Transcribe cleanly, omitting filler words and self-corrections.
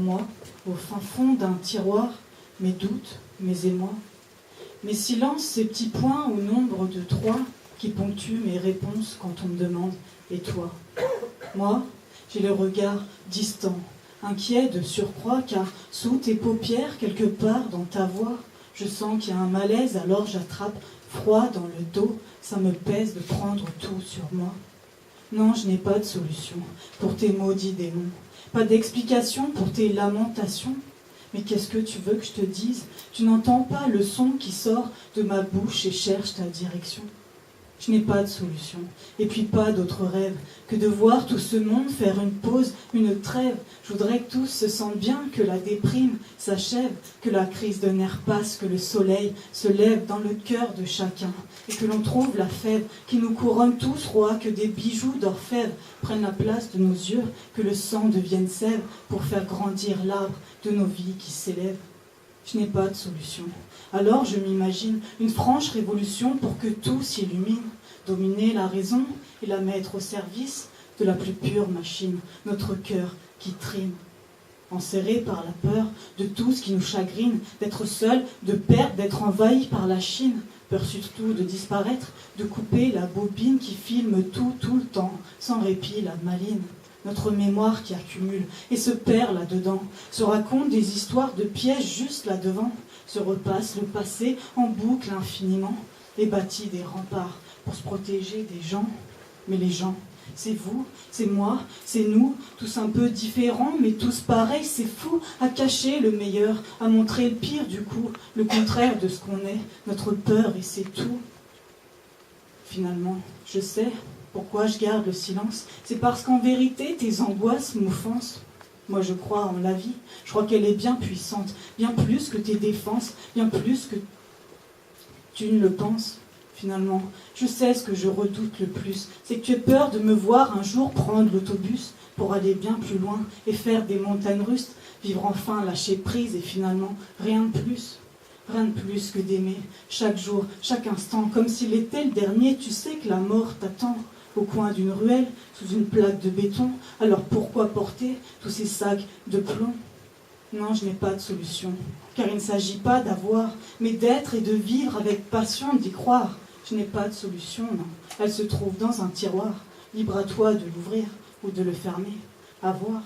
moi, au fin fond d'un tiroir, mes doutes, mes émois. Mes silences, ces petits points au nombre de 3 qui ponctuent mes réponses quand on me demande « Et toi ?» Moi, j'ai le regard distant, inquiet de surcroît, car sous tes paupières, quelque part dans ta voix, je sens qu'il y a un malaise, alors j'attrape froid dans le dos, ça me pèse de prendre tout sur moi. Non, je n'ai pas de solution pour tes maudits démons, pas d'explication pour tes lamentations. Mais qu'est-ce que tu veux que je te dise? Tu n'entends pas le son qui sort de ma bouche et cherche ta direction. Je n'ai pas de solution, et puis pas d'autre rêve que de voir tout ce monde faire une pause, une trêve. Je voudrais que tous se sentent bien, que la déprime s'achève, que la crise de nerfs passe, que le soleil se lève dans le cœur de chacun, et que l'on trouve la fève qui nous couronne tous, roi, que des bijoux d'orfèvre prennent la place de nos yeux, que le sang devienne sève pour faire grandir l'arbre de nos vies qui s'élèvent. Je n'ai pas de solution. Alors je m'imagine une franche révolution pour que tout s'illumine, dominer la raison et la mettre au service de la plus pure machine, notre cœur qui trime. Enserré par la peur de tout ce qui nous chagrine, d'être seul, de perdre, d'être envahi par la Chine, peur surtout de disparaître, de couper la bobine qui filme tout le temps, sans répit la maline. Notre mémoire qui accumule et se perd là-dedans, se raconte des histoires de pièges juste là-devant, se repasse le passé en boucle infiniment et bâtit des remparts pour se protéger des gens. Mais les gens, c'est vous, c'est moi, c'est nous, tous un peu différents, mais tous pareils, c'est fou, à cacher le meilleur, à montrer le pire du coup, le contraire de ce qu'on est, notre peur et c'est tout. Finalement, je sais pourquoi je garde le silence, c'est parce qu'en vérité, tes angoisses m'offensent. Moi, je crois en la vie, je crois qu'elle est bien puissante, bien plus que tes défenses, bien plus que tu ne le penses. Finalement, je sais ce que je redoute le plus, c'est que tu aies peur de me voir un jour prendre l'autobus pour aller bien plus loin et faire des montagnes russes, vivre enfin lâcher prise et finalement rien de plus. Rien de plus que d'aimer, chaque jour, chaque instant, comme s'il était le dernier, tu sais que la mort t'attend au coin d'une ruelle, sous une plaque de béton, alors pourquoi porter tous ces sacs de plomb? Non, je n'ai pas de solution, car il ne s'agit pas d'avoir, mais d'être et de vivre avec passion, d'y croire. Je n'ai pas de solution, non, elle se trouve dans un tiroir, libre à toi de l'ouvrir ou de le fermer, à voir.